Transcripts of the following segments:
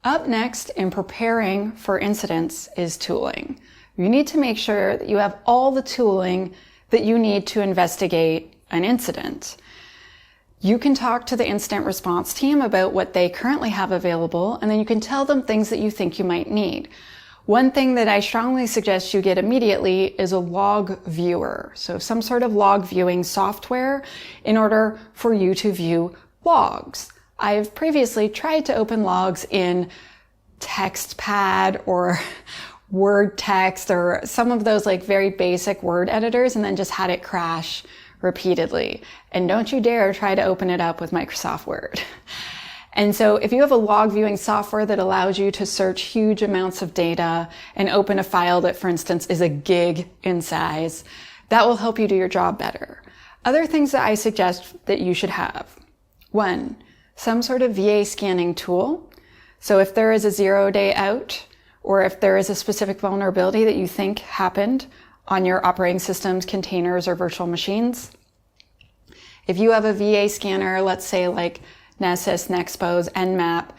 Up next in preparing for incidents is tooling. You need to make sure that you have all the tooling that you need to investigate an incident. You can talk to the incident response team about what they currently have available, and then you can tell them things that you think you might need. One thing that I strongly suggest you get immediately is a log viewer. So some sort of log viewing software in order for you to view logs. I've previously tried to open logs in TextPad or Word Text or some of those like very basic word editors and then just had it crash repeatedly. And don't you dare try to open it up with Microsoft Word. And so if you have a log viewing software that allows you to search huge amounts of data and open a file that, for instance, is a gig in size, that will help you do your job better. Other things that I suggest that you should have. 1, some sort of VA scanning tool. So if there is a 0-day out, or if there is a specific vulnerability that you think happened on your operating systems, containers, or virtual machines, if you have a VA scanner, let's say like Nessus, Nexpose, Nmap,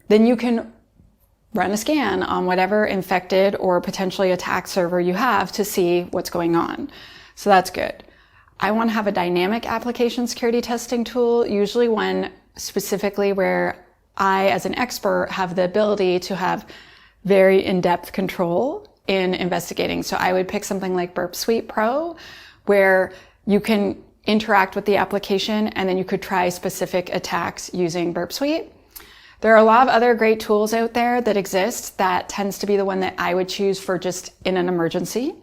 then you can run a scan on whatever infected or potentially attacked server you have to see what's going on. So that's good. I want to have a dynamic application security testing tool, usually one specifically where I, as an expert, have the ability to have very in-depth control in investigating. So I would pick something like Burp Suite Pro, where you can interact with the application and then you could try specific attacks using Burp Suite. There are a lot of other great tools out there that exist. That tends to be the one that I would choose for just in an emergency.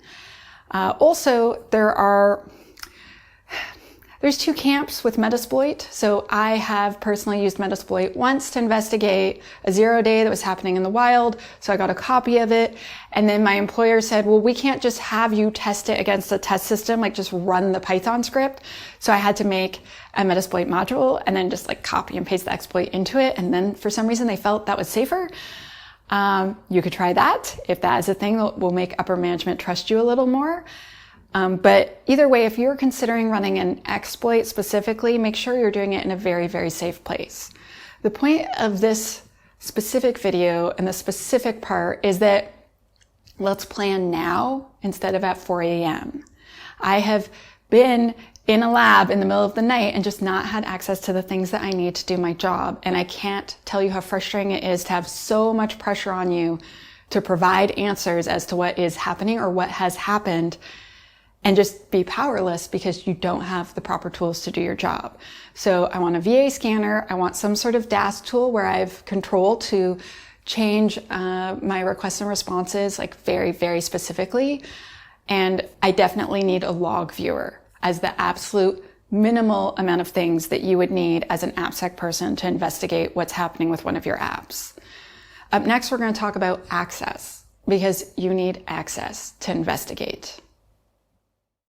Also, there's 2 camps with Metasploit. So I have personally used Metasploit once to investigate a 0-day that was happening in the wild. So I got a copy of it. And then my employer said, well, we can't just have you test it against the test system, like just run the Python script. So I had to make a Metasploit module and then just like copy and paste the exploit into it. And then for some reason they felt that was safer. You could try that if that is a thing that will make upper management trust you a little more. But either way, if you're considering running an exploit specifically, make sure you're doing it in a very, very safe place. The point of this specific video and the specific part is that let's plan now instead of at 4 a.m. I have been in a lab in the middle of the night and just not had access to the things that I need to do my job. And I can't tell you how frustrating it is to have so much pressure on you to provide answers as to what is happening or what has happened, and just be powerless because you don't have the proper tools to do your job. So I want a VA scanner. I want some sort of DAS tool where I have control to change my requests and responses like very, very specifically. And I definitely need a log viewer as the absolute minimal amount of things that you would need as an AppSec person to investigate what's happening with one of your apps. Up next, we're going to talk about access because you need access to investigate.